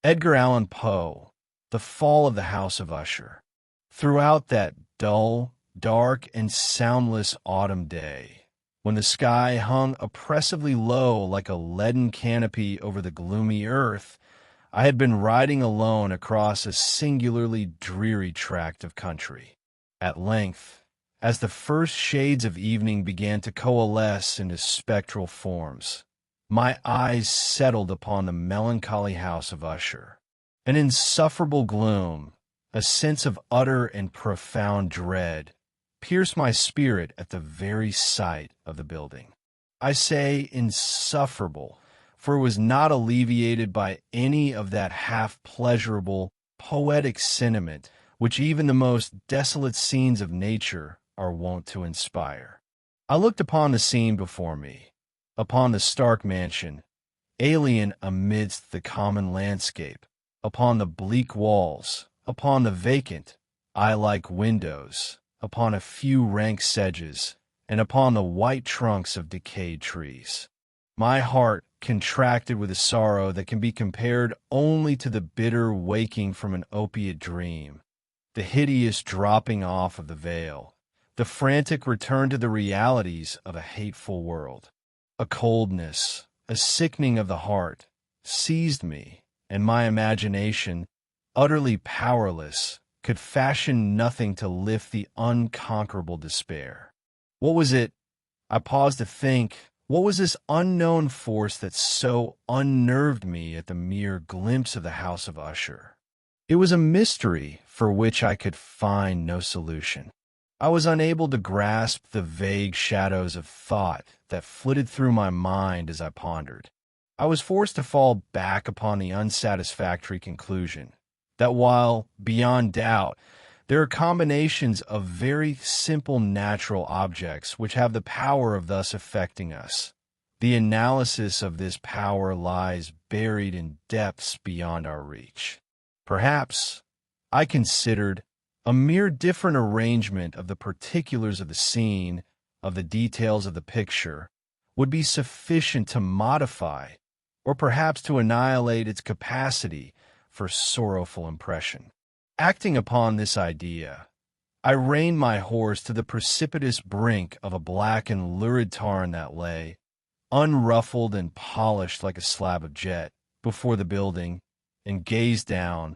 Edgar Allan Poe, The Fall of the House of Usher. Throughout that dull, dark, and soundless autumn day, when the sky hung oppressively low like a leaden canopy over the gloomy earth, I had been riding alone across a singularly dreary tract of country. At length, as the first shades of evening began to coalesce into spectral forms, my eyes settled upon the melancholy house of Usher. An insufferable gloom, a sense of utter and profound dread, pierced my spirit at the very sight of the building. I say insufferable, for it was not alleviated by any of that half-pleasurable, poetic sentiment which even the most desolate scenes of nature are wont to inspire. I looked upon the scene before me, upon the stark mansion, alien amidst the common landscape, upon the bleak walls, upon the vacant, eye-like windows, upon a few rank sedges, and upon the white trunks of decayed trees. My heart contracted with a sorrow that can be compared only to the bitter waking from an opiate dream, the hideous dropping off of the veil, the frantic return to the realities of a hateful world. A coldness, a sickening of the heart, seized me, and my imagination, utterly powerless, could fashion nothing to lift the unconquerable despair. What was it? I paused to think. What was this unknown force that so unnerved me at the mere glimpse of the House of Usher? It was a mystery for which I could find no solution. I was unable to grasp the vague shadows of thought that flitted through my mind as I pondered. I was forced to fall back upon the unsatisfactory conclusion that while, beyond doubt, there are combinations of very simple natural objects which have the power of thus affecting us, the analysis of this power lies buried in depths beyond our reach. Perhaps, I considered, a mere different arrangement of the particulars of the scene, of the details of the picture, would be sufficient to modify, or perhaps to annihilate its capacity for sorrowful impression. Acting upon this idea, I reined my horse to the precipitous brink of a black and lurid tarn that lay, unruffled and polished like a slab of jet, before the building, and gazed down,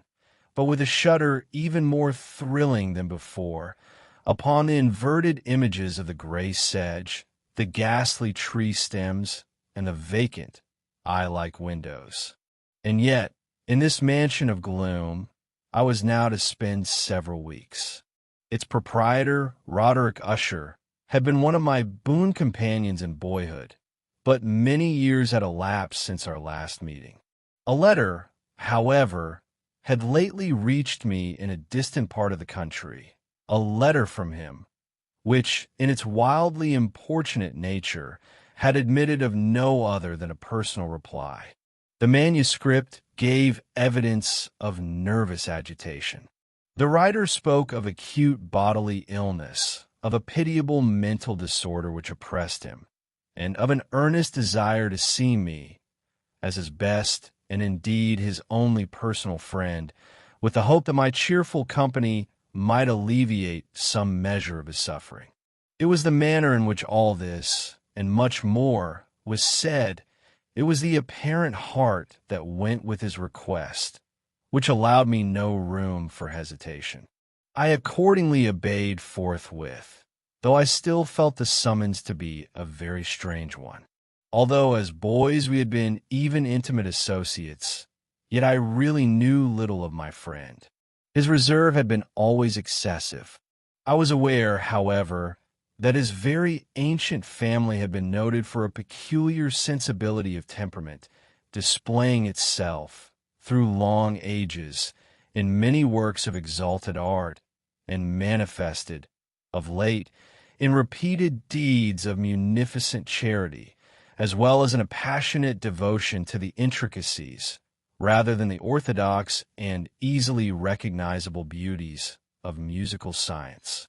but with a shudder even more thrilling than before, upon the inverted images of the gray sedge, the ghastly tree stems, and the vacant, eye-like windows. And yet, in this mansion of gloom, I was now to spend several weeks. Its proprietor, Roderick Usher, had been one of my boon companions in boyhood, but many years had elapsed since our last meeting. A letter, however, had lately reached me in a distant part of the country, a letter from him, which, in its wildly importunate nature, had admitted of no other than a personal reply. The manuscript gave evidence of nervous agitation. The writer spoke of acute bodily illness, of a pitiable mental disorder which oppressed him, and of an earnest desire to see me, as his best and indeed his only personal friend, with the hope that my cheerful company might alleviate some measure of his suffering. It was the manner in which all this, and much more, was said. It was the apparent heart that went with his request, which allowed me no room for hesitation. I accordingly obeyed forthwith, though I still felt the summons to be a very strange one. Although as boys we had been even intimate associates, yet I really knew little of my friend. His reserve had been always excessive. I was aware, however, that his very ancient family had been noted for a peculiar sensibility of temperament, displaying itself, through long ages, in many works of exalted art, and manifested, of late, in repeated deeds of munificent charity, as well as in a passionate devotion to the intricacies, rather than the orthodox and easily recognizable beauties of musical science.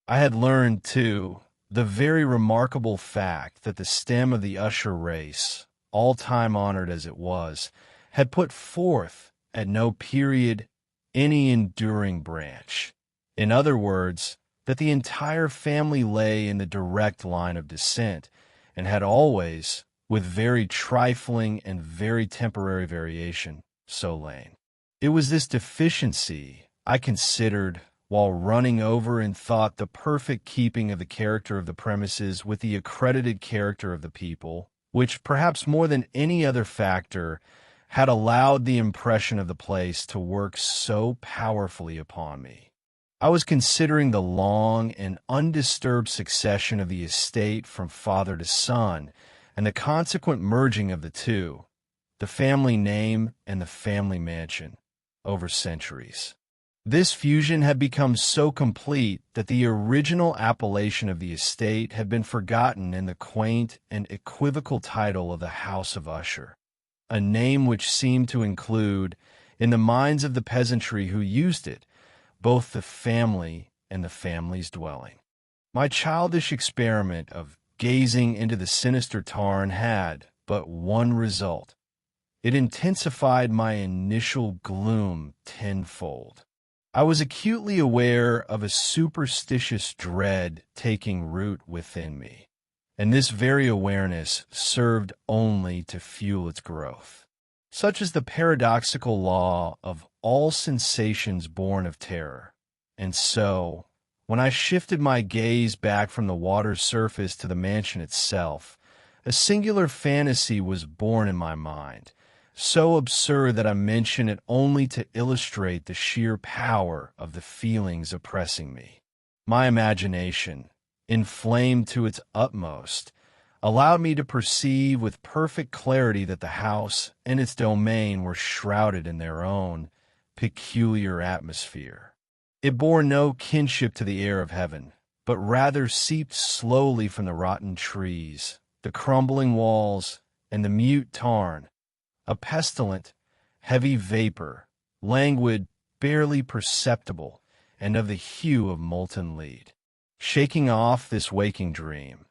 I had learned, too, the very remarkable fact that the stem of the Usher race, all time honored as it was, had put forth, at no period, any enduring branch. In other words, that the entire family lay in the direct line of descent, and had always, with very trifling and very temporary variation, so lain. It was this deficiency I considered while running over in thought the perfect keeping of the character of the premises with the accredited character of the people, which, perhaps more than any other factor, had allowed the impression of the place to work so powerfully upon me. I was considering the long and undisturbed succession of the estate from father to son, and the consequent merging of the two, the family name and the family mansion, over centuries. This fusion had become so complete that the original appellation of the estate had been forgotten in the quaint and equivocal title of the House of Usher, a name which seemed to include, in the minds of the peasantry who used it, both the family and the family's dwelling. My childish experiment of gazing into the sinister tarn had but one result. It intensified my initial gloom tenfold. I was acutely aware of a superstitious dread taking root within me, and this very awareness served only to fuel its growth. Such is the paradoxical law of all sensations born of terror. And so, when I shifted my gaze back from the water's surface to the mansion itself, a singular fantasy was born in my mind, so absurd that I mention it only to illustrate the sheer power of the feelings oppressing me. My imagination, inflamed to its utmost, allowed me to perceive with perfect clarity that the house and its domain were shrouded in their own peculiar atmosphere. It bore no kinship to the air of heaven, but rather seeped slowly from the rotten trees, the crumbling walls, and the mute tarn, a pestilent, heavy vapor, languid, barely perceptible, and of the hue of molten lead. Shaking off this waking dream,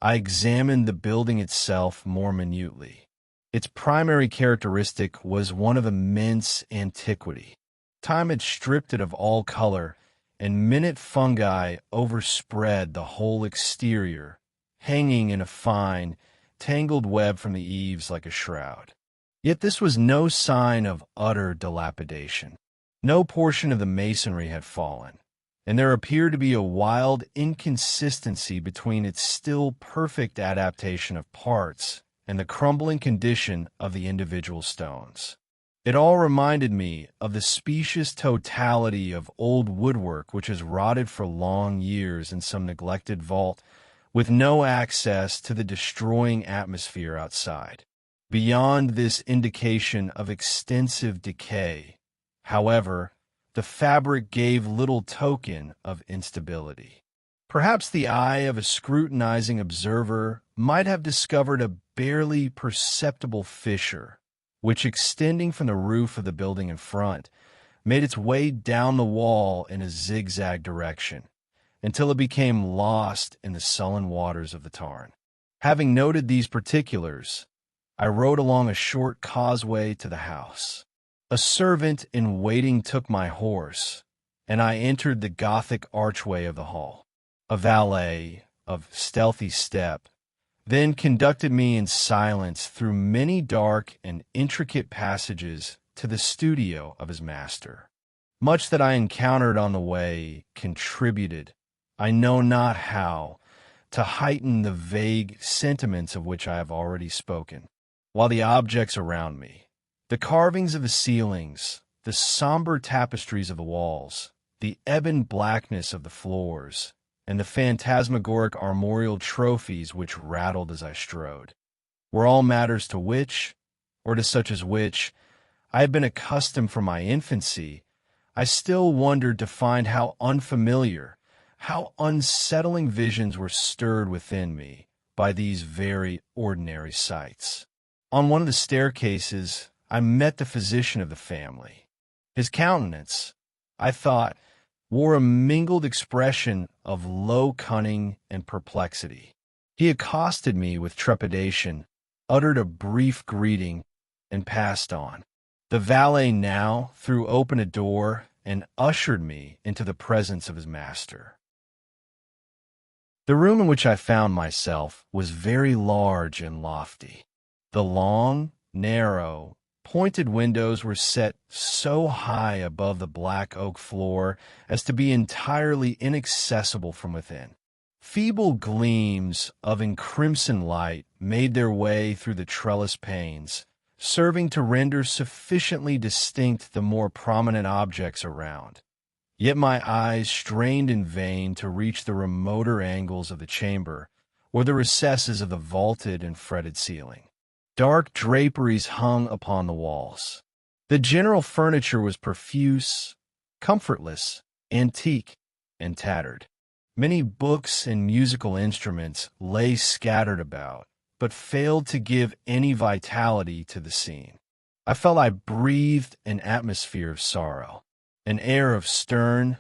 I examined the building itself more minutely. Its primary characteristic was one of immense antiquity. Time had stripped it of all color, and minute fungi overspread the whole exterior, hanging in a fine, tangled web from the eaves like a shroud. Yet this was no sign of utter dilapidation. No portion of the masonry had fallen, and there appeared to be a wild inconsistency between its still perfect adaptation of parts and the crumbling condition of the individual stones. It all reminded me of the specious totality of old woodwork which has rotted for long years in some neglected vault, with no access to the destroying atmosphere outside. Beyond this indication of extensive decay, however, the fabric gave little token of instability. Perhaps the eye of a scrutinizing observer might have discovered a barely perceptible fissure, which, extending from the roof of the building in front, made its way down the wall in a zigzag direction, until it became lost in the sullen waters of the tarn. Having noted these particulars, I rode along a short causeway to the house. A servant in waiting took my horse, and I entered the Gothic archway of the hall. A valet, of stealthy step, then conducted me in silence through many dark and intricate passages to the studio of his master. Much that I encountered on the way contributed, I know not how, to heighten the vague sentiments of which I have already spoken, while the objects around me, the carvings of the ceilings, the somber tapestries of the walls, the ebon blackness of the floors, and the phantasmagoric armorial trophies which rattled as I strode, were all matters to which, or to such as which, I had been accustomed from my infancy. I still wondered to find how unfamiliar, how unsettling visions were stirred within me by these very ordinary sights. On one of the staircases, I met the physician of the family. His countenance, I thought, wore a mingled expression of low cunning and perplexity. He accosted me with trepidation, uttered a brief greeting, and passed on. The valet now threw open a door and ushered me into the presence of his master. The room in which I found myself was very large and lofty. The long, narrow, pointed windows were set so high above the black oak floor as to be entirely inaccessible from within. Feeble gleams of encrimson light made their way through the trellis panes, serving to render sufficiently distinct the more prominent objects around. Yet my eyes strained in vain to reach the remoter angles of the chamber or the recesses of the vaulted and fretted ceiling. Dark draperies hung upon the walls. The general furniture was profuse, comfortless, antique, and tattered. Many books and musical instruments lay scattered about, but failed to give any vitality to the scene. I felt I breathed an atmosphere of sorrow. An air of stern,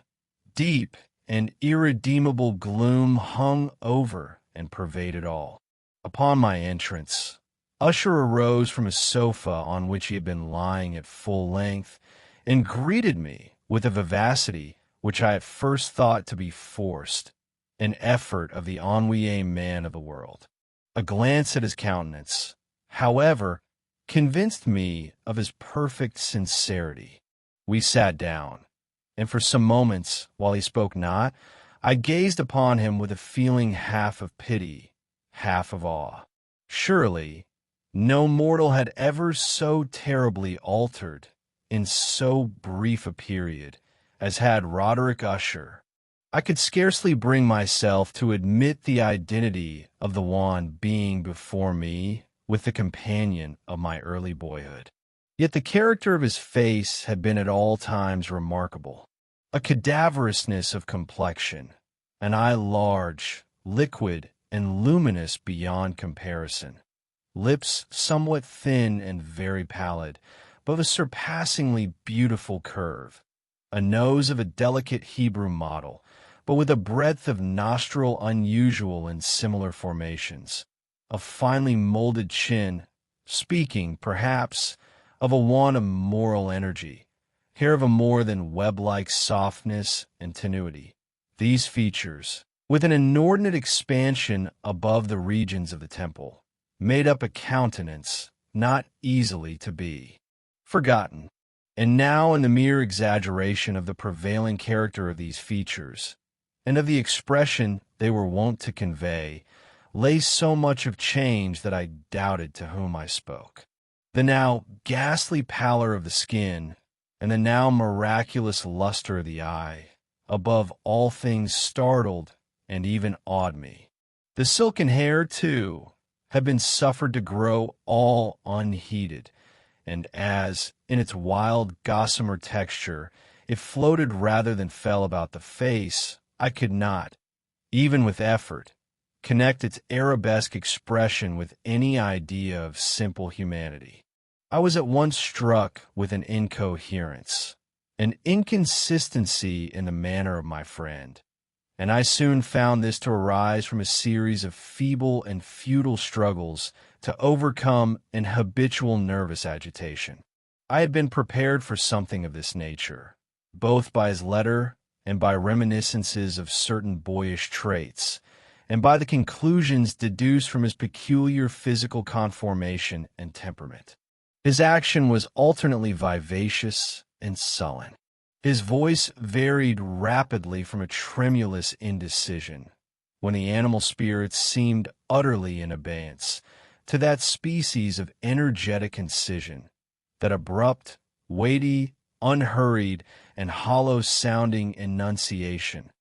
deep, and irredeemable gloom hung over and pervaded all. Upon my entrance, Usher arose from a sofa on which he had been lying at full length and greeted me with a vivacity which I at first thought to be forced, an effort of the ennuyé man of the world. A glance at his countenance, however, convinced me of his perfect sincerity. We sat down, and for some moments, while he spoke not, I gazed upon him with a feeling half of pity, half of awe. Surely, no mortal had ever so terribly altered, in so brief a period, as had Roderick Usher. I could scarcely bring myself to admit the identity of the one being before me with the companion of my early boyhood. Yet the character of his face had been at all times remarkable. A cadaverousness of complexion, an eye large, liquid, and luminous beyond comparison, lips somewhat thin and very pallid, but of a surpassingly beautiful curve, a nose of a delicate Hebrew model, but with a breadth of nostril unusual in similar formations, a finely molded chin, speaking, perhaps, of a want of moral energy, hair of a more than web-like softness and tenuity. These features, with an inordinate expansion above the regions of the temple, made up a countenance not easily to be forgotten. And now, in the mere exaggeration of the prevailing character of these features, and of the expression they were wont to convey, lay so much of change that I doubted to whom I spoke. The now ghastly pallor of the skin, and the now miraculous luster of the eye, above all things startled and even awed me. The silken hair, too, had been suffered to grow all unheeded, and as, in its wild gossamer texture, it floated rather than fell about the face, I could not, even with effort, connect its arabesque expression with any idea of simple humanity. I was at once struck with an incoherence, an inconsistency in the manner of my friend, and I soon found this to arise from a series of feeble and futile struggles to overcome an habitual nervous agitation. I had been prepared for something of this nature, both by his letter and by reminiscences of certain boyish traits, and by the conclusions deduced from his peculiar physical conformation and temperament. His action was alternately vivacious and sullen. His voice varied rapidly from a tremulous indecision, when the animal spirits seemed utterly in abeyance, to that species of energetic incision, that abrupt, weighty, unhurried, and hollow-sounding enunciation,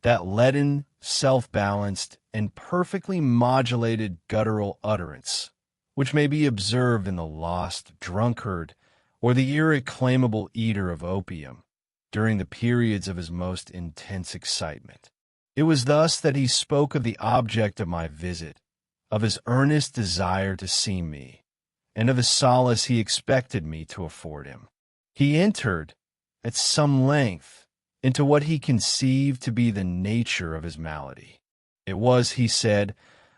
that leaden, self-balanced, and perfectly modulated guttural utterance, which may be observed in the lost drunkard or the irreclaimable eater of opium during the periods of his most intense excitement. It was thus that he spoke of the object of my visit, of his earnest desire to see me, and of the solace he expected me to afford him. He entered, at some length, into what he conceived to be the nature of his malady. It was, he said,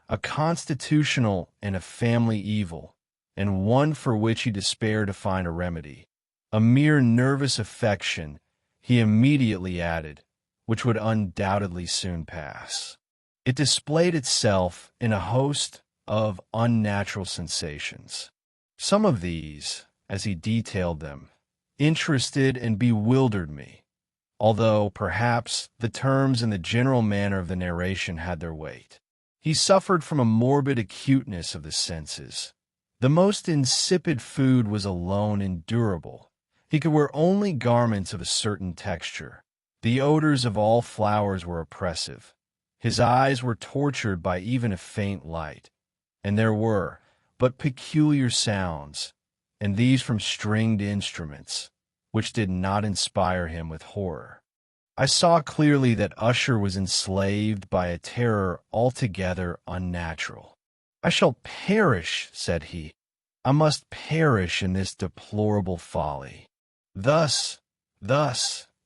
a constitutional and a family evil, and one for which he despaired to find a remedy. A mere nervous affection, he immediately added, which would undoubtedly soon pass. It displayed itself in a host of unnatural sensations. Some of these, as he detailed them, interested and bewildered me, although perhaps the terms and the general manner of the narration had their weight. He suffered from a morbid acuteness of the senses. The most insipid food was alone endurable. He could wear only garments of a certain texture. The odors of all flowers were oppressive. His eyes were tortured by even a faint light, and there were but peculiar sounds, and these from stringed instruments, which did not inspire him with horror. I saw clearly that Usher was enslaved by a terror altogether unnatural. "I shall perish," said he. "I must perish in this deplorable folly. Thus,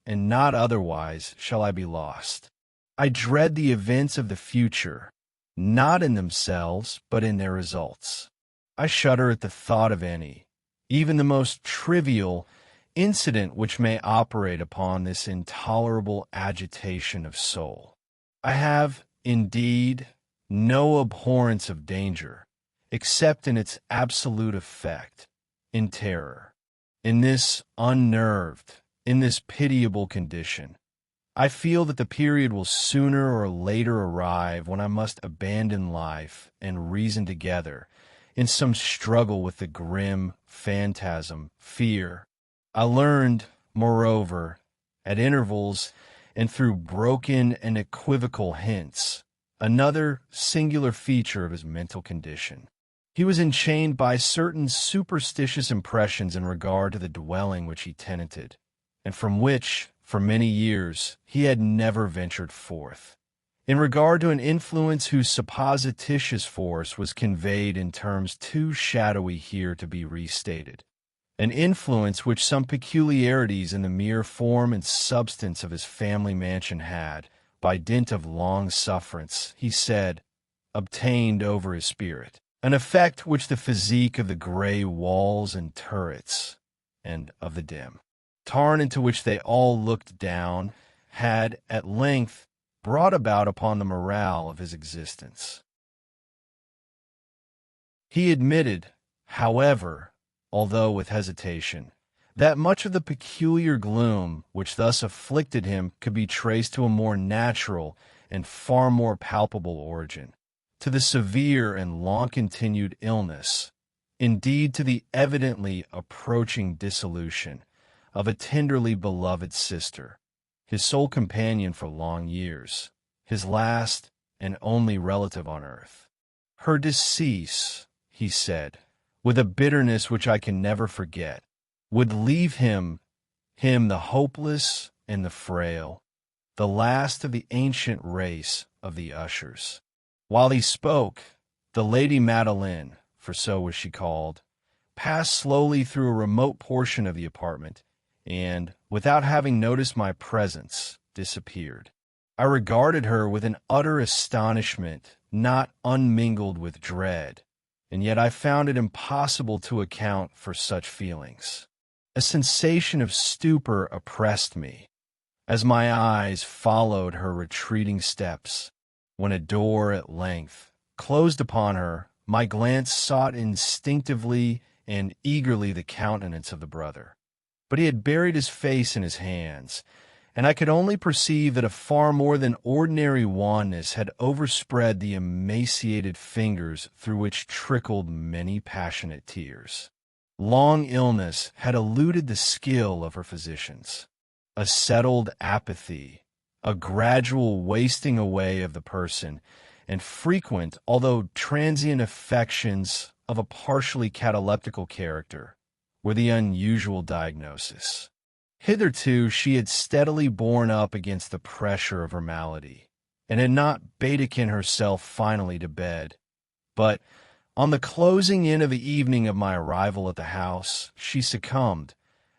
and not otherwise, shall I be lost. I dread the events of the future, not in themselves, but in their results. I shudder at the thought of any, even the most trivial, incident which may operate upon this intolerable agitation of soul. I have, indeed, no abhorrence of danger, except in its absolute effect, in terror. In this unnerved, in this pitiable condition, I feel that the period will sooner or later arrive when I must abandon life and reason together in some struggle with the grim phantasm, fear. I learned, moreover, at intervals and through broken and equivocal hints, another singular feature of his mental condition. He was enchained by certain superstitious impressions in regard to the dwelling which he tenanted, and from which, for many years, he had never ventured forth. In regard to an influence whose supposititious force was conveyed in terms too shadowy here to be restated, an influence which some peculiarities in the mere form and substance of his family mansion had, by dint of long sufferance, he said, obtained over his spirit, an effect which the physique of the gray walls and turrets, and of the dim tarn into which they all looked down, had at length brought about upon the morale of his existence. He admitted, however, although with hesitation, that much of the peculiar gloom which thus afflicted him could be traced to a more natural and far more palpable origin, to the severe and long-continued illness, indeed to the evidently approaching dissolution, of a tenderly beloved sister, his sole companion for long years, his last and only relative on earth. Her decease, he said, with a bitterness which I can never forget, would leave him the hopeless and the frail, the last of the ancient race of the Ushers. While he spoke, the Lady Madeline, for so was she called, passed slowly through a remote portion of the apartment, and, without having noticed my presence, disappeared. I regarded her with an utter astonishment, not unmingled with dread, and yet I found it impossible to account for such feelings. A sensation of stupor oppressed me, as my eyes followed her retreating steps. When a door at length closed upon her, my glance sought instinctively and eagerly the countenance of the brother. But he had buried his face in his hands, and I could only perceive that a far more than ordinary wanness had overspread the emaciated fingers through which trickled many passionate tears. Long illness had eluded the skill of her physicians. A settled apathy, a gradual wasting away of the person, and frequent, although transient affections of a partially cataleptical character, were the unusual diagnosis. Hitherto she had steadily borne up against the pressure of her malady, and had not betaken herself finally to bed. But, on the closing in of the evening of my arrival at the house, she succumbed,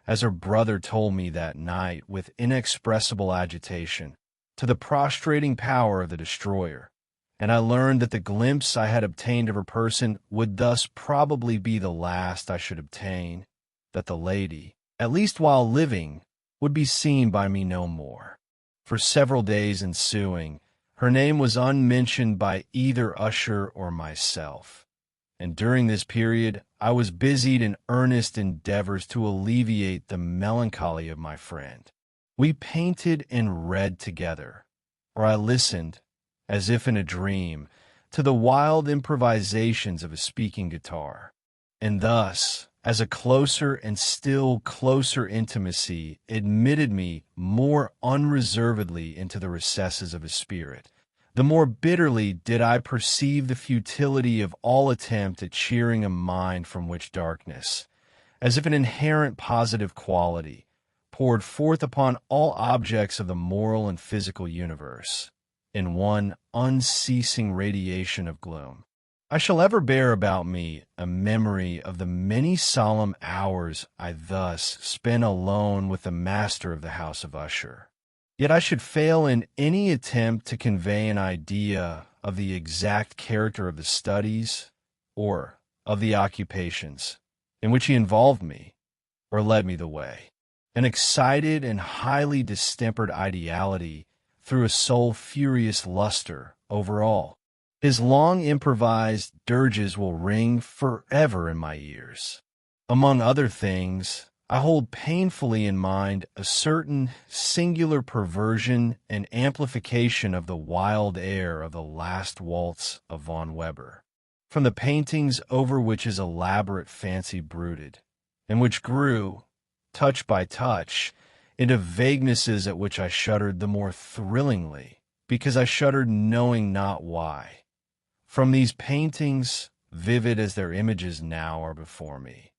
as her brother told me that night with inexpressible agitation, to the prostrating power of the destroyer, and I learned that the glimpse I had obtained of her person would thus probably be the last I should obtain, that the lady, at least while living, would be seen by me no more. For several days ensuing, her name was unmentioned by either Usher or myself, and during this period I was busied in earnest endeavors to alleviate the melancholy of my friend. We painted and read together, or I listened, as if in a dream, to the wild improvisations of a speaking guitar. And thus, as a closer and still closer intimacy admitted me more unreservedly into the recesses of his spirit, the more bitterly did I perceive the futility of all attempt at cheering a mind from which darkness, as if an inherent positive quality, poured forth upon all objects of the moral and physical universe, in one unceasing radiation of gloom. I shall ever bear about me a memory of the many solemn hours I thus spent alone with the master of the House of Usher. Yet I should fail in any attempt to convey an idea of the exact character of the studies or of the occupations in which he involved me or led me the way. An excited and highly distempered ideality threw a soul-furious luster over all. His long improvised dirges will ring forever in my ears. Among other things, I hold painfully in mind a certain singular perversion and amplification of the wild air of the last waltz of von Weber, from the paintings over which his elaborate fancy brooded, and which grew, touch by touch, into vaguenesses at which I shuddered the more thrillingly, because I shuddered knowing not why. From these paintings, vivid as their images now are before me,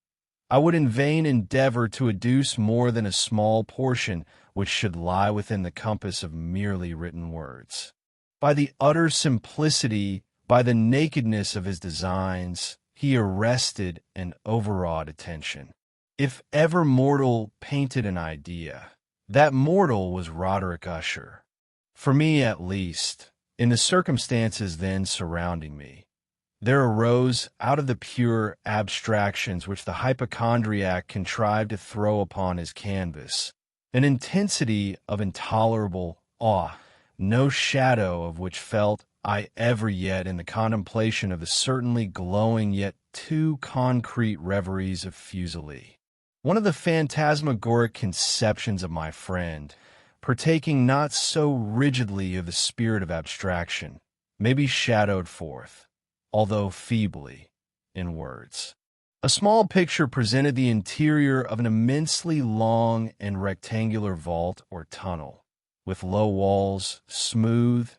I would in vain endeavor to adduce more than a small portion which should lie within the compass of merely written words. By the utter simplicity, by the nakedness of his designs, he arrested and overawed attention. If ever mortal painted an idea, that mortal was Roderick Usher. For me, at least, in the circumstances then surrounding me, there arose out of the pure abstractions which the hypochondriac contrived to throw upon his canvas an intensity of intolerable awe, no shadow of which felt I ever yet in the contemplation of the certainly glowing yet too concrete reveries of Fuseli. One of the phantasmagoric conceptions of my friend, partaking not so rigidly of the spirit of abstraction, may be shadowed forth, although feebly, in words. A small picture presented the interior of an immensely long and rectangular vault or tunnel, with low walls, smooth,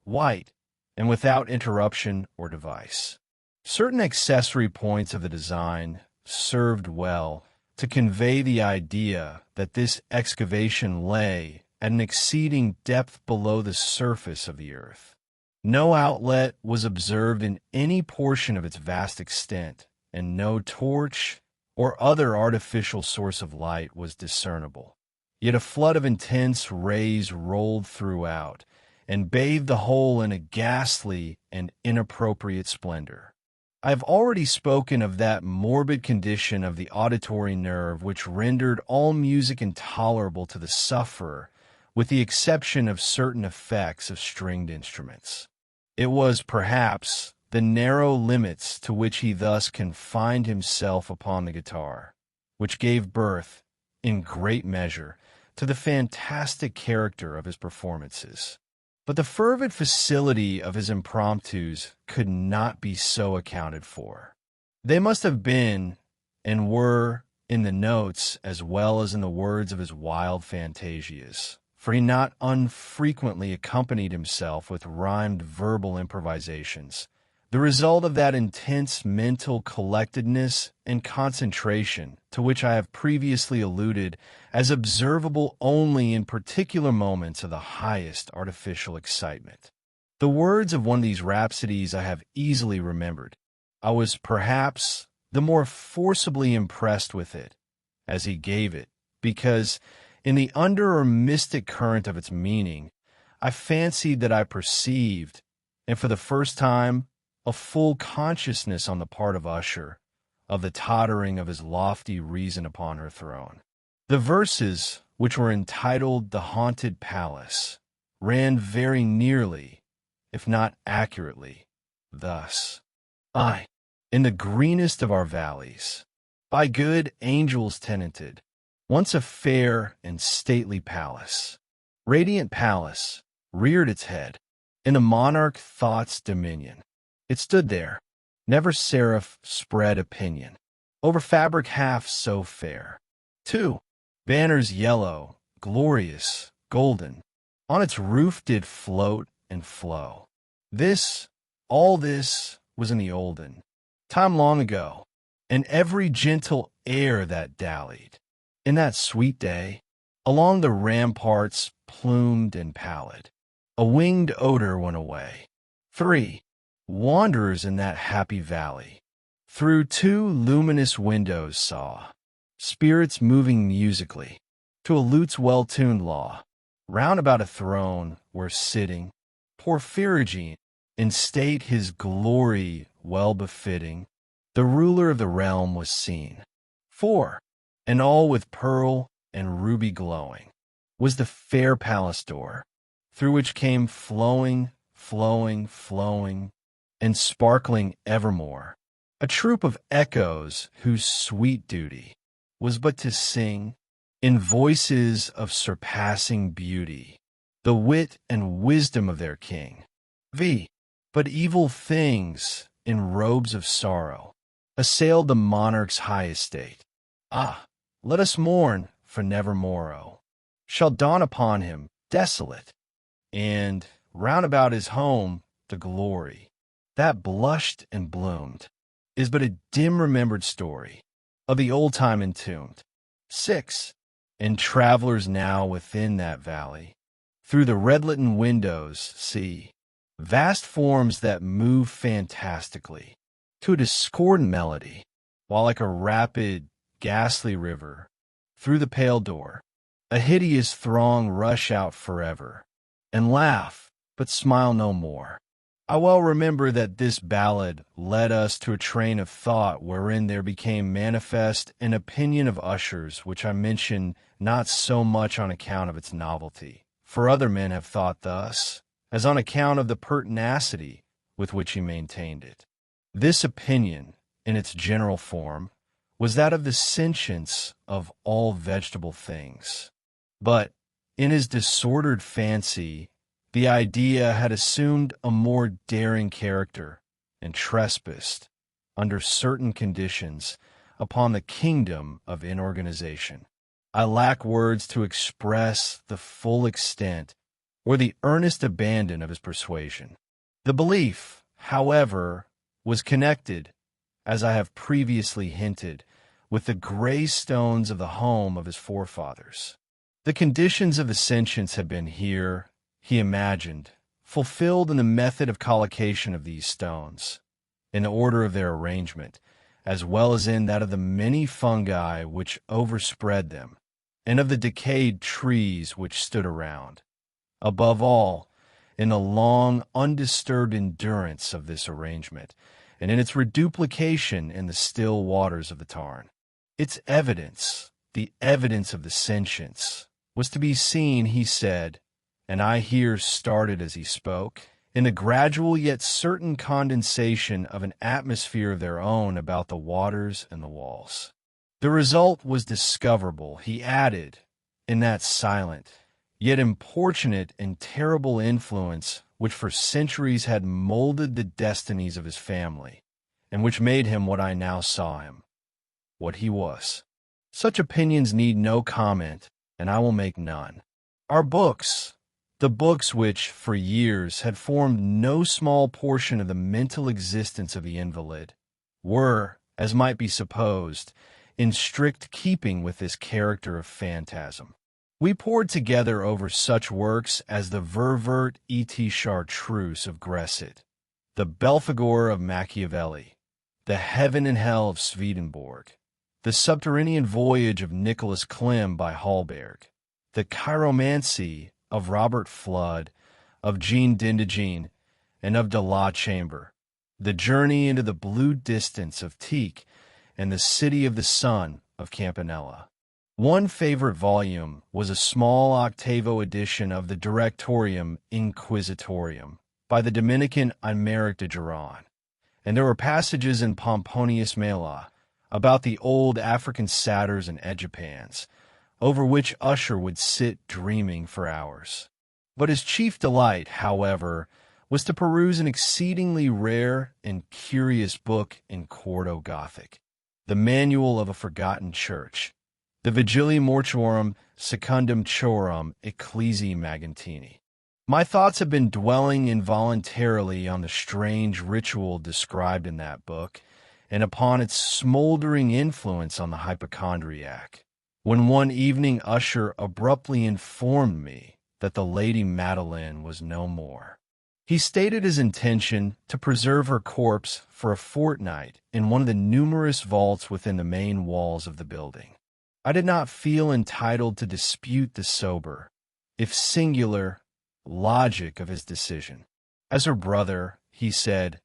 white, and without interruption or device. Certain accessory points of the design served well to convey the idea that this excavation lay at an exceeding depth below the surface of the earth. No outlet was observed in any portion of its vast extent, and no torch or other artificial source of light was discernible. Yet a flood of intense rays rolled throughout, and bathed the whole in a ghastly and inappropriate splendor. I have already spoken of that morbid condition of the auditory nerve which rendered all music intolerable to the sufferer, with the exception of certain effects of stringed instruments. It was, perhaps, the narrow limits to which he thus confined himself upon the guitar, which gave birth, in great measure, to the fantastic character of his performances. But the fervid facility of his impromptus could not be so accounted for. They must have been, and were, in the notes as well as in the words of his wild fantasias, for he not unfrequently accompanied himself with rhymed verbal improvisations, the result of that intense mental collectedness and concentration to which I have previously alluded as observable only in particular moments of the highest artificial excitement. The words of one of these rhapsodies I have easily remembered. I was perhaps the more forcibly impressed with it as he gave it, because in the under or mystic current of its meaning, I fancied that I perceived, and for the first time, a full consciousness on the part of Usher, of the tottering of his lofty reason upon her throne. The verses, which were entitled The Haunted Palace, ran very nearly, if not accurately, thus. I, in the greenest of our valleys, by good angels tenanted, once a fair and stately palace, radiant palace, reared its head in the monarch thought's dominion. It stood there, never seraph spread opinion, over fabric half so fair. 2. Banners yellow, glorious, golden, on its roof did float and flow. This, all this, was in the olden time long ago, and every gentle air that dallied, in that sweet day, along the ramparts plumed and pallid, a winged odor went away. 3. Wanderers in that happy valley, through 2 luminous windows saw spirits moving musically to a lute's well-tuned law, round about a throne where sitting, Porphyrogene, in state his glory well befitting, the ruler of the realm was seen. 4. And all with pearl and ruby glowing was the fair palace door, through which came flowing, flowing, flowing, and sparkling evermore, a troop of echoes whose sweet duty was but to sing, in voices of surpassing beauty, the wit and wisdom of their king. But evil things, in robes of sorrow, assailed the monarch's high estate. Let us mourn, for nevermore shall dawn upon him desolate, and round about his home the glory that blushed and bloomed is but a dim remembered story of the old time entombed. 6. And travelers now within that valley, through the red-litten windows, see vast forms that move fantastically to a discordant melody, while like a rapid, ghastly river, through the pale door, a hideous throng rush out forever, and laugh, but smile no more. I well remember that this ballad led us to a train of thought wherein there became manifest an opinion of Usher's, which I mention not so much on account of its novelty, for other men have thought thus, as on account of the pertinacity with which he maintained it. This opinion, in its general form, was that of the sentience of all vegetable things. But, in his disordered fancy, the idea had assumed a more daring character and trespassed, under certain conditions, upon the kingdom of inorganization. I lack words to express the full extent or the earnest abandon of his persuasion. The belief, however, was connected, as I have previously hinted, with the gray stones of the home of his forefathers. The conditions of the sentience had been here, he imagined, fulfilled in the method of collocation of these stones, in the order of their arrangement, as well as in that of the many fungi which overspread them, and of the decayed trees which stood around. Above all, in the long, undisturbed endurance of this arrangement, and in its reduplication in the still waters of the tarn. Its evidence, the evidence of the sentience, was to be seen, he said, and I here started as he spoke, in the gradual yet certain condensation of an atmosphere of their own about the waters and the walls. The result was discoverable, he added, in that silent, yet importunate and terrible influence which for centuries had molded the destinies of his family, and which made him what I now saw him, what he was. Such opinions need no comment, and I will make none. Our books, the books which, for years, had formed no small portion of the mental existence of the invalid, were, as might be supposed, in strict keeping with this character of phantasm. We pored together over such works as the Ververt et Chartreuse of Gresset, the Belphegor of Machiavelli, the Heaven and Hell of Swedenborg, the Subterranean Voyage of Nicholas Klim by Hallberg, the Chiromancy of Robert Flood, of Jean d'Indigene, and of de la Chamber, the Journey into the Blue Distance of Tieck, and the City of the Sun of Campanella. One favorite volume was a small octavo edition of the Directorium Inquisitorium by the Dominican Immerse de Geron, and there were passages in Pomponius Mela about the old African satyrs and Egipans, over which Usher would sit dreaming for hours. But his chief delight, however, was to peruse an exceedingly rare and curious book in quarto Gothic, the Manual of a Forgotten Church, the Vigili Mortuorum Secundum Chorum Ecclesiae Magentini. My thoughts have been dwelling involuntarily on the strange ritual described in that book and upon its smoldering influence on the hypochondriac, when one evening Usher abruptly informed me that the Lady Madeline was no more. He stated his intention to preserve her corpse for a fortnight in one of the numerous vaults within the main walls of the building. I did not feel entitled to dispute the sober, if singular, logic of his decision. As her brother, he said,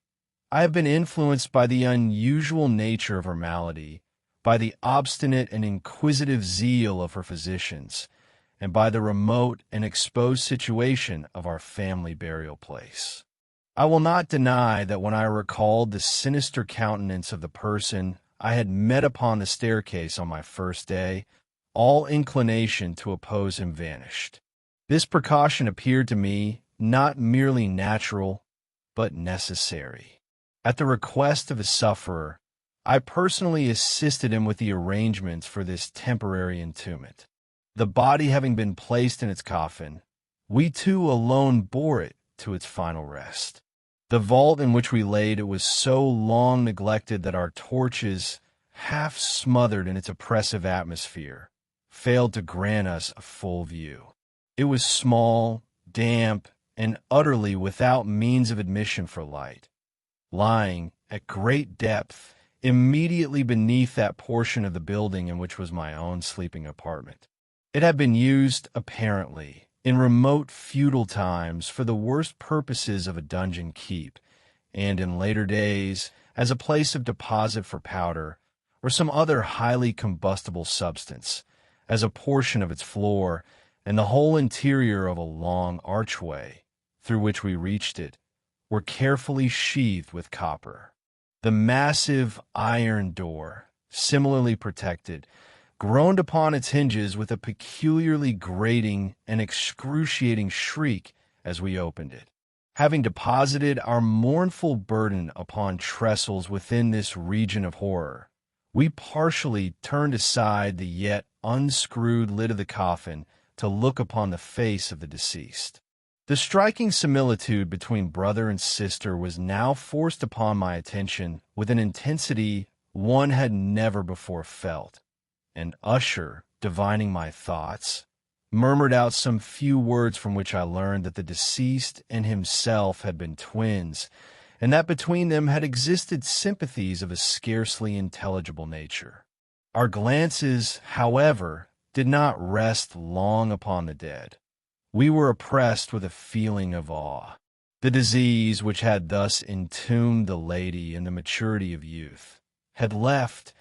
I have been influenced by the unusual nature of her malady, by the obstinate and inquisitive zeal of her physicians, and by the remote and exposed situation of our family burial place. I will not deny that when I recalled the sinister countenance of the person I had met upon the staircase on my first day, all inclination to oppose him vanished. This precaution appeared to me not merely natural, but necessary. At the request of his sufferer, I personally assisted him with the arrangements for this temporary entombment. The body having been placed in its coffin, we two alone bore it to its final rest. The vault in which we laid it was so long neglected that our torches, half smothered in its oppressive atmosphere, failed to grant us a full view. It was small, damp, and utterly without means of admission for light, lying at great depth immediately beneath that portion of the building in which was my own sleeping apartment. It had been used, apparently, in remote feudal times for the worst purposes of a dungeon keep, and in later days as a place of deposit for powder or some other highly combustible substance, as a portion of its floor and the whole interior of a long archway, through which we reached it, were carefully sheathed with copper. The massive iron door, similarly protected, groaned upon its hinges with a peculiarly grating and excruciating shriek as we opened it. Having deposited our mournful burden upon trestles within this region of horror, we partially turned aside the yet unscrewed lid of the coffin to look upon the face of the deceased. The striking similitude between brother and sister was now forced upon my attention with an intensity one had never before felt, and Usher, divining my thoughts, murmured out some few words from which I learned that the deceased and himself had been twins, and that between them had existed sympathies of a scarcely intelligible nature. Our glances, however, did not rest long upon the dead. We were oppressed with a feeling of awe. The disease which had thus entombed the lady in the maturity of youth had left,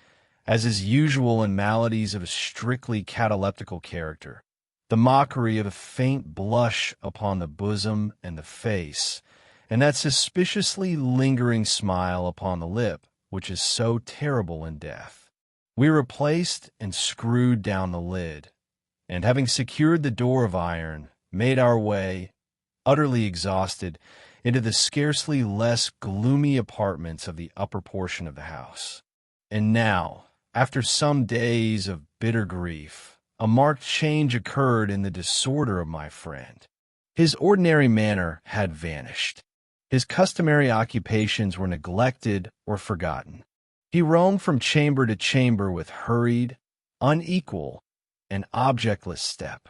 as is usual in maladies of a strictly cataleptical character, the mockery of a faint blush upon the bosom and the face, and that suspiciously lingering smile upon the lip which is so terrible in death. We replaced and screwed down the lid, and having secured the door of iron, made our way, utterly exhausted, into the scarcely less gloomy apartments of the upper portion of the house. And now, after some days of bitter grief, a marked change occurred in the disorder of my friend. His ordinary manner had vanished. His customary occupations were neglected or forgotten. He roamed from chamber to chamber with hurried, unequal, and objectless step.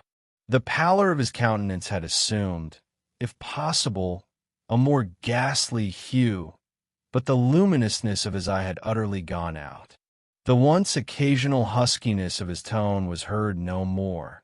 The pallor of his countenance had assumed, if possible, a more ghastly hue, but the luminousness of his eye had utterly gone out. The once occasional huskiness of his tone was heard no more,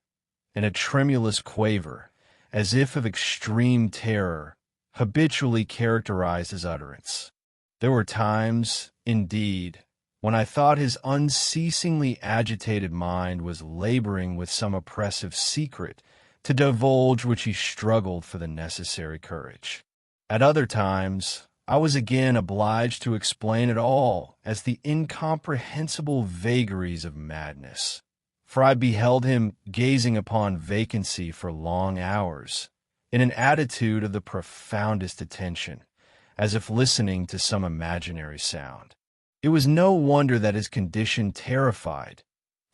and a tremulous quaver, as if of extreme terror, habitually characterized his utterance. There were times, indeed, when I thought his unceasingly agitated mind was laboring with some oppressive secret to divulge which he struggled for the necessary courage. At other times, I was again obliged to explain it all as the incomprehensible vagaries of madness, for I beheld him gazing upon vacancy for long hours, in an attitude of the profoundest attention, as if listening to some imaginary sound. It was no wonder that his condition terrified,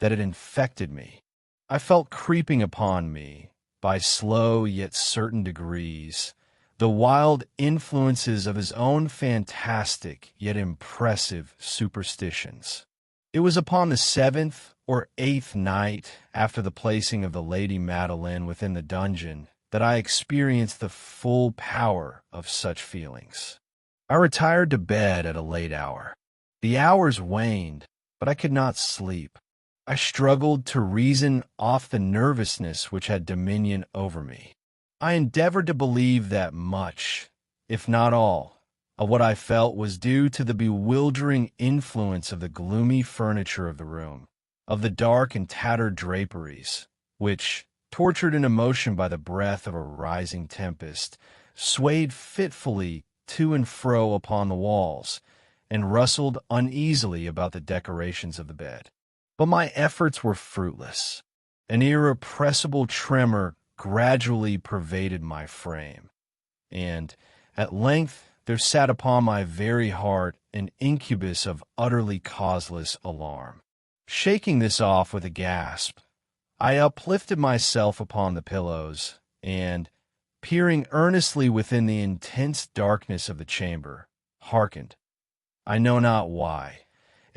that it infected me. I felt creeping upon me, by slow yet certain degrees, the wild influences of his own fantastic yet impressive superstitions. It was upon the 7th or 8th night after the placing of the Lady Madeline within the dungeon that I experienced the full power of such feelings. I retired to bed at a late hour. The hours waned, but I could not sleep. I struggled to reason off the nervousness which had dominion over me. I endeavored to believe that much, if not all, of what I felt was due to the bewildering influence of the gloomy furniture of the room, of the dark and tattered draperies, which, tortured into motion by the breath of a rising tempest, swayed fitfully to and fro upon the walls, and rustled uneasily about the decorations of the bed. But my efforts were fruitless. An irrepressible tremor gradually pervaded my frame, and, at length, there sat upon my very heart an incubus of utterly causeless alarm. Shaking this off with a gasp, I uplifted myself upon the pillows, and, peering earnestly within the intense darkness of the chamber, hearkened. I know not why,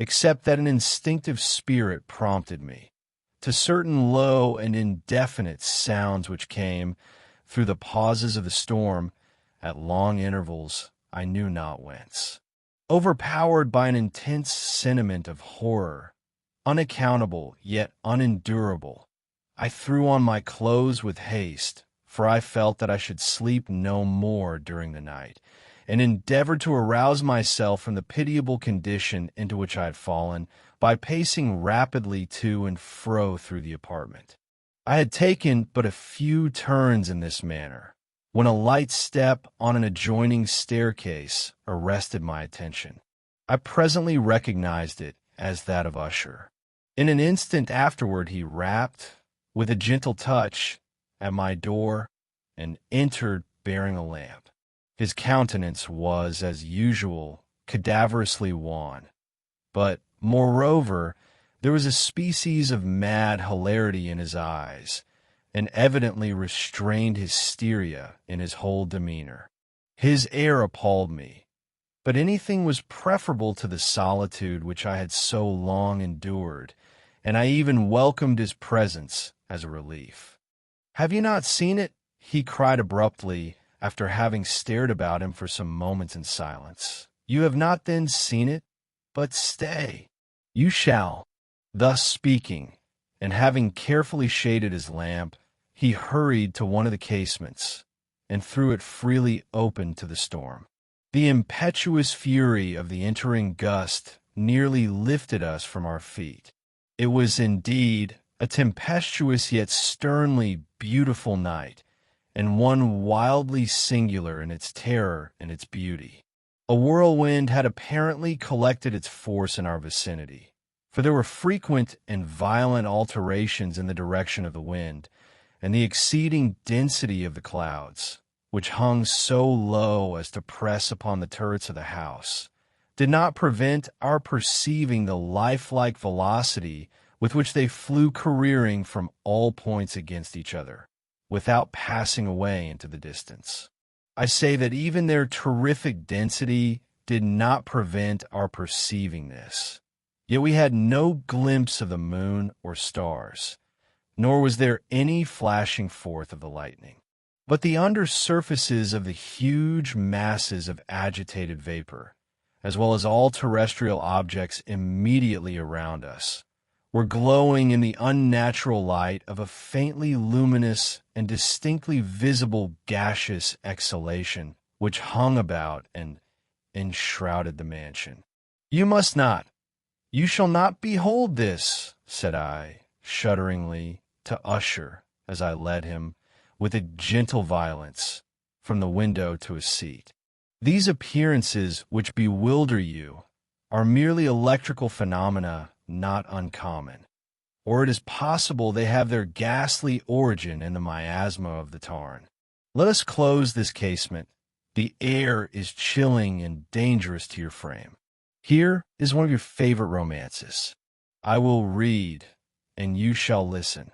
except that an instinctive spirit prompted me, to certain low and indefinite sounds which came, through the pauses of the storm, at long intervals, I knew not whence. Overpowered by an intense sentiment of horror, unaccountable yet unendurable, I threw on my clothes with haste, for I felt that I should sleep no more during the night, and endeavored to arouse myself from the pitiable condition into which I had fallen by pacing rapidly to and fro through the apartment. I had taken but a few turns in this manner, when a light step on an adjoining staircase arrested my attention. I presently recognized it as that of Usher. In an instant afterward he rapped, with a gentle touch, at my door, and entered bearing a lamp. His countenance was, as usual, cadaverously wan, but, moreover, there was a species of mad hilarity in his eyes, and evidently restrained hysteria in his whole demeanor. His air appalled me, but anything was preferable to the solitude which I had so long endured, and I even welcomed his presence as a relief. "Have you not seen it?" he cried abruptly, after having stared about him for some moments in silence. "You have not then seen it? But stay, you shall." Thus speaking, and having carefully shaded his lamp, he hurried to one of the casements, and threw it freely open to the storm. The impetuous fury of the entering gust nearly lifted us from our feet. It was indeed a tempestuous yet sternly beautiful night, and one wildly singular in its terror and its beauty. A whirlwind had apparently collected its force in our vicinity, for there were frequent and violent alterations in the direction of the wind, and the exceeding density of the clouds, which hung so low as to press upon the turrets of the house, did not prevent our perceiving the lifelike velocity with which they flew careering from all points against each other, without passing away into the distance. I say that even their terrific density did not prevent our perceiving this. Yet we had no glimpse of the moon or stars, nor was there any flashing forth of the lightning. But the under surfaces of the huge masses of agitated vapor, as well as all terrestrial objects immediately around us, were glowing in the unnatural light of a faintly luminous and distinctly visible gaseous exhalation which hung about and enshrouded the mansion. You "You shall not behold this," said I, shudderingly, to Usher, as I led him, with a gentle violence, from the window to a seat. "These appearances which bewilder you are merely electrical phenomena not uncommon, or it is possible they have their ghastly origin in the miasma of the tarn. Let us close this casement. The air is chilling and dangerous to your frame. Here is one of your favorite romances. I will read, and you shall listen,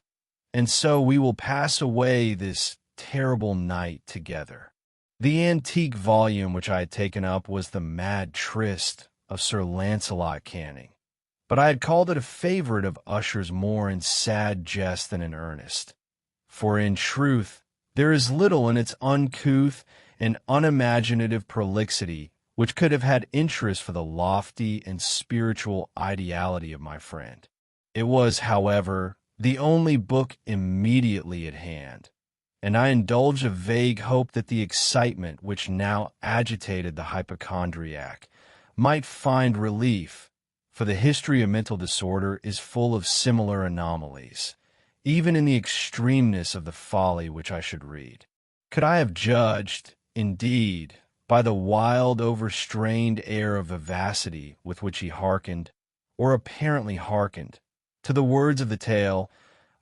and so we will pass away this terrible night together." The antique volume which I had taken up was the Mad Tryst of Sir Lancelot Canning, but I had called it a favorite of Usher's more in sad jest than in earnest. For in truth, there is little in its uncouth and unimaginative prolixity which could have had interest for the lofty and spiritual ideality of my friend. It was, however, the only book immediately at hand, and I indulged a vague hope that the excitement which now agitated the hypochondriac might find relief, for the history of mental disorder is full of similar anomalies, even in the extremeness of the folly which I should read. Could I have judged, indeed, by the wild, overstrained air of vivacity with which he hearkened, or apparently hearkened, to the words of the tale,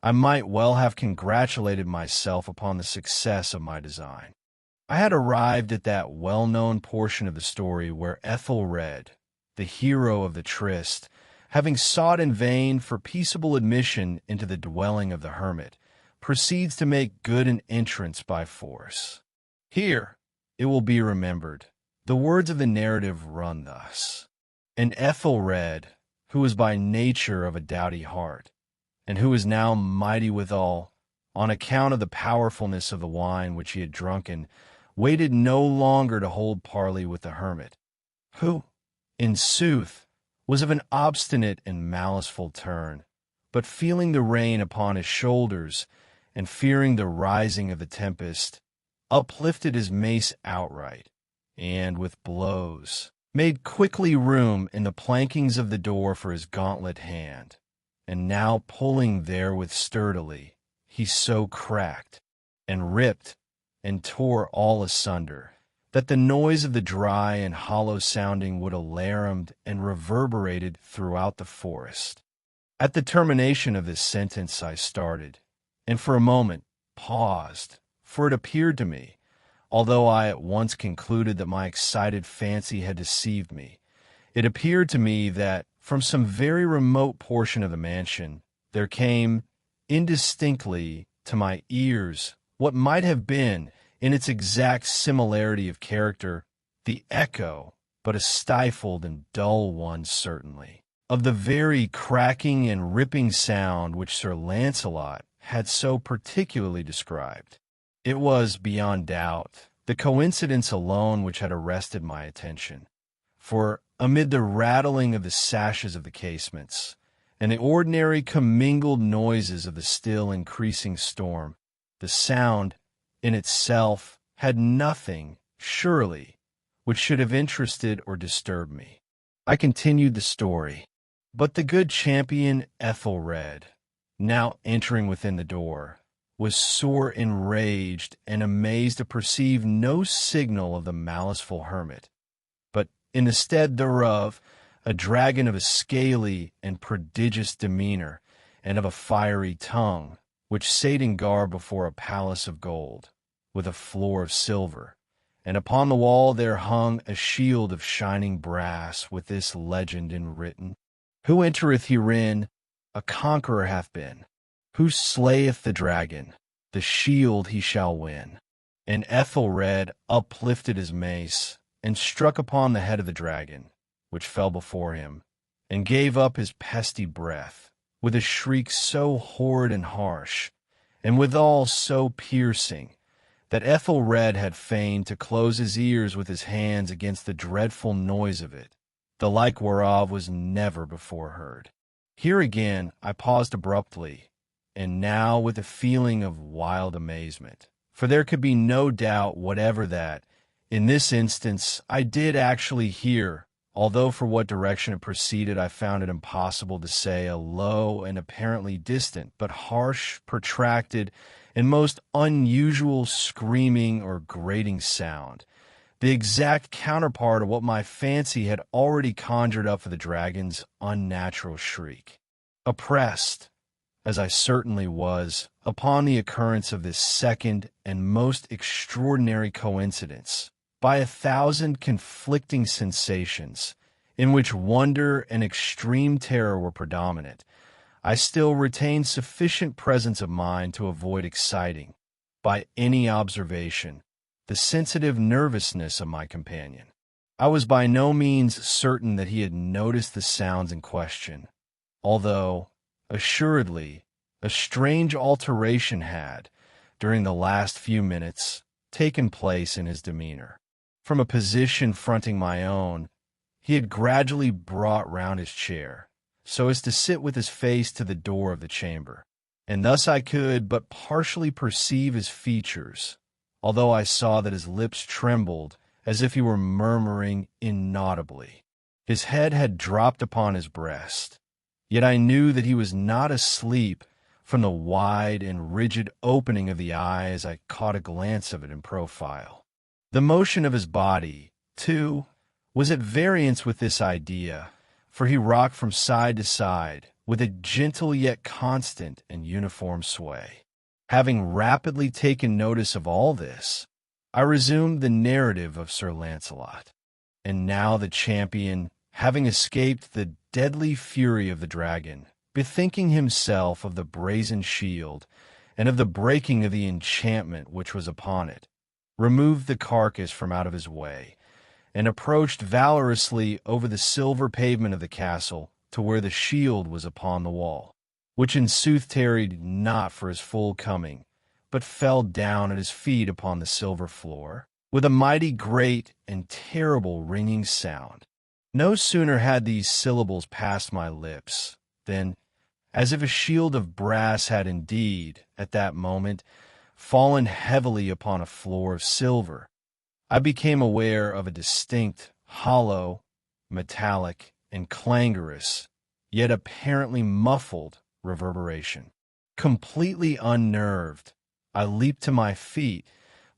I might well have congratulated myself upon the success of my design. I had arrived at that well-known portion of the story where Ethelred, the hero of the tryst, having sought in vain for peaceable admission into the dwelling of the hermit, proceeds to make good an entrance by force. Here, it will be remembered, the words of the narrative run thus: "And Ethelred, who was by nature of a doughty heart, and who is now mighty withal, on account of the powerfulness of the wine which he had drunken, waited no longer to hold parley with the hermit, who, in sooth, was of an obstinate and maliceful turn, but feeling the rain upon his shoulders, and fearing the rising of the tempest, uplifted his mace outright, and with blows made quickly room in the plankings of the door for his gauntlet hand, and now pulling therewith sturdily, he so cracked, and ripped, and tore all asunder, that the noise of the dry and hollow sounding wood alarumed and reverberated throughout the forest." At the termination of this sentence I started, and for a moment paused, for it appeared to me, although I at once concluded that my excited fancy had deceived me, it appeared to me that, from some very remote portion of the mansion, there came, indistinctly, to my ears what might have been, in its exact similarity of character, the echo, but a stifled and dull one certainly, of the very cracking and ripping sound which Sir Lancelot had so particularly described. It was, beyond doubt, the coincidence alone which had arrested my attention, for amid the rattling of the sashes of the casements, and the ordinary commingled noises of the still increasing storm, the sound, in itself, had nothing, surely, which should have interested or disturbed me. I continued the story. But the good champion Ethelred, now entering within the door, was sore enraged and amazed to perceive no signal of the maliceful hermit, but, in the stead thereof, a dragon of a scaly and prodigious demeanor, and of a fiery tongue, which sate in garb before a palace of gold, with a floor of silver, and upon the wall there hung a shield of shining brass with this legend enwritten: "Who entereth herein, a conqueror hath been. Who slayeth the dragon, the shield he shall win." And Ethelred uplifted his mace, and struck upon the head of the dragon, which fell before him, and gave up his pesty breath, with a shriek so horrid and harsh, and withal so piercing, that Ethelred had feigned to close his ears with his hands against the dreadful noise of it, the like whereof was never before heard. Here again I paused abruptly, and now with a feeling of wild amazement, for there could be no doubt whatever that, in this instance, I did actually hear although for what direction it proceeded I found it impossible to say, a low and apparently distant, but harsh, protracted, and most unusual screaming or grating sound, the exact counterpart of what my fancy had already conjured up for the dragon's unnatural shriek. Oppressed, as I certainly was, upon the occurrence of this second and most extraordinary coincidence, by 1,000 conflicting sensations, in which wonder and extreme terror were predominant, I still retained sufficient presence of mind to avoid exciting, by any observation, the sensitive nervousness of my companion. I was by no means certain that he had noticed the sounds in question, although, assuredly, a strange alteration had, during the last few minutes, taken place in his demeanor. From a position fronting my own, he had gradually brought round his chair, so as to sit with his face to the door of the chamber, and thus I could but partially perceive his features, although I saw that his lips trembled as if he were murmuring inaudibly. His head had dropped upon his breast, yet I knew that he was not asleep from the wide and rigid opening of the eye as I caught a glance of it in profile. The motion of his body, too, was at variance with this idea, for he rocked from side to side with a gentle yet constant and uniform sway. Having rapidly taken notice of all this, I resumed the narrative of Sir Launcelot. And now the champion, having escaped the deadly fury of the dragon, bethinking himself of the brazen shield and of the breaking of the enchantment which was upon it, removed the carcass from out of his way, and approached valorously over the silver pavement of the castle to where the shield was upon the wall, which in sooth tarried not for his full coming, but fell down at his feet upon the silver floor, with a mighty great and terrible ringing sound. No sooner had these syllables passed my lips, than, as if a shield of brass had indeed, at that moment, fallen heavily upon a floor of silver, I became aware of a distinct, hollow, metallic, and clangorous, yet apparently muffled, reverberation. Completely unnerved, I leaped to my feet,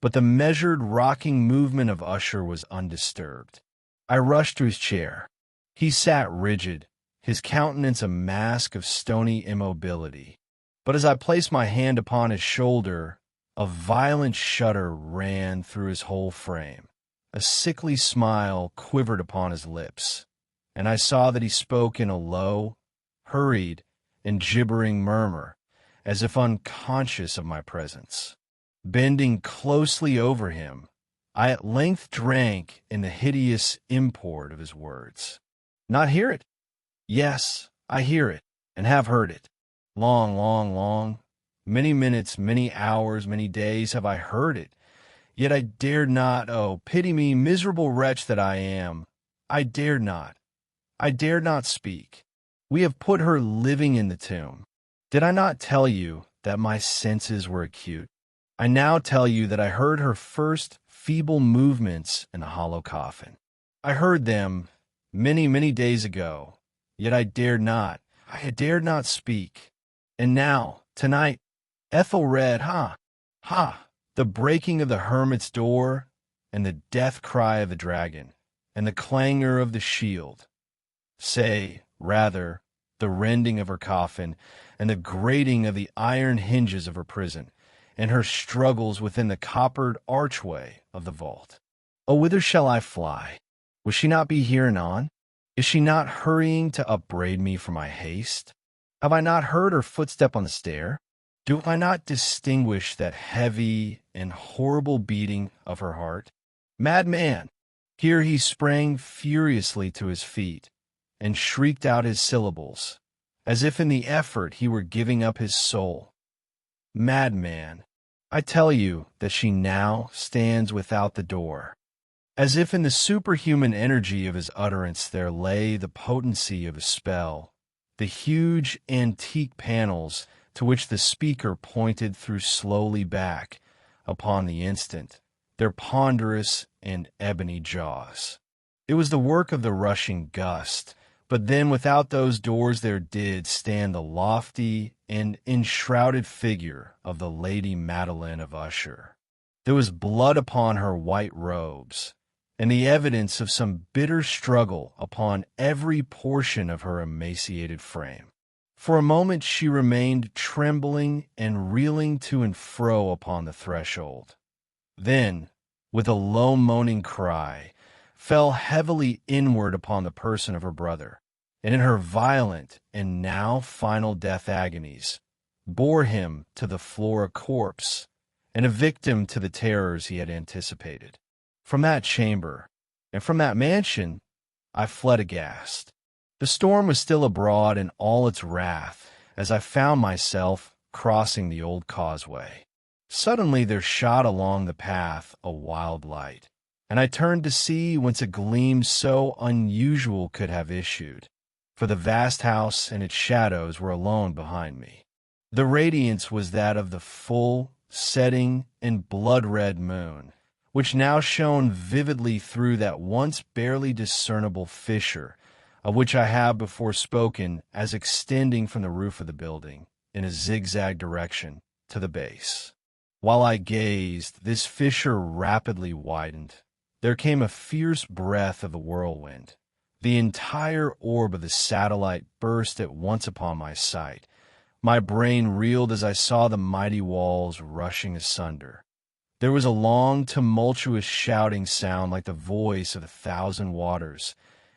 but the measured rocking movement of Usher was undisturbed. I rushed to his chair. He sat rigid, his countenance a mask of stony immobility. But as I placed my hand upon his shoulder, a violent shudder ran through his whole frame. A sickly smile quivered upon his lips, and I saw that he spoke in a low, hurried, and gibbering murmur, as if unconscious of my presence. Bending closely over him, I at length drank in the hideous import of his words. Not hear it? Yes, I hear it, and have heard it. Long, many minutes, many hours, many days have I heard it, yet I dared not, oh, pity me, miserable wretch that I am. I dared not speak. We have put her living in the tomb. Did I not tell you that my senses were acute? I now tell you that I heard her first feeble movements in the hollow coffin. I heard them many days ago, yet I dared not speak. And now, tonight, Ethelred, the breaking of the hermit's door, and the death cry of the dragon, and the clangor of the shield, say, rather, the rending of her coffin, and the grating of the iron hinges of her prison, and her struggles within the coppered archway of the vault. Oh, whither shall I fly? Will she not be here anon? Is she not hurrying to upbraid me for my haste? Have I not heard her footstep on the stair? Do I not distinguish that heavy and horrible beating of her heart? Madman! Here he sprang furiously to his feet, and shrieked out his syllables, as if in the effort he were giving up his soul. Madman! I tell you that she now stands without the door. As if in the superhuman energy of his utterance there lay the potency of a spell, the huge antique panels to which the speaker pointed threw slowly back, upon the instant, their ponderous and ebony jaws. It was the work of the rushing gust, but then without those doors there did stand the lofty and enshrouded figure of the Lady Madeline of Usher. There was blood upon her white robes, and the evidence of some bitter struggle upon every portion of her emaciated frame. For a moment she remained trembling and reeling to and fro upon the threshold. Then, with a low moaning cry, fell heavily inward upon the person of her brother, and in her violent and now final death agonies, bore him to the floor a corpse, and a victim to the terrors he had anticipated. From that chamber, and from that mansion, I fled aghast. The storm was still abroad in all its wrath, as I found myself crossing the old causeway. Suddenly there shot along the path a wild light, and I turned to see whence a gleam so unusual could have issued, for the vast house and its shadows were alone behind me. The radiance was that of the full, setting, and blood-red moon, which now shone vividly through that once barely discernible fissure, of which I have before spoken as extending from the roof of the building, in a zigzag direction, to the base. While I gazed, this fissure rapidly widened. There came a fierce breath of a whirlwind. The entire orb of the satellite burst at once upon my sight. My brain reeled as I saw the mighty walls rushing asunder. There was a long, tumultuous shouting sound like the voice of 1,000 waters,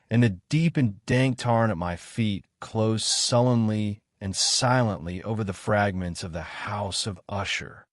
and the deep and dank tarn at my feet closed sullenly and silently over the fragments of the House of Usher.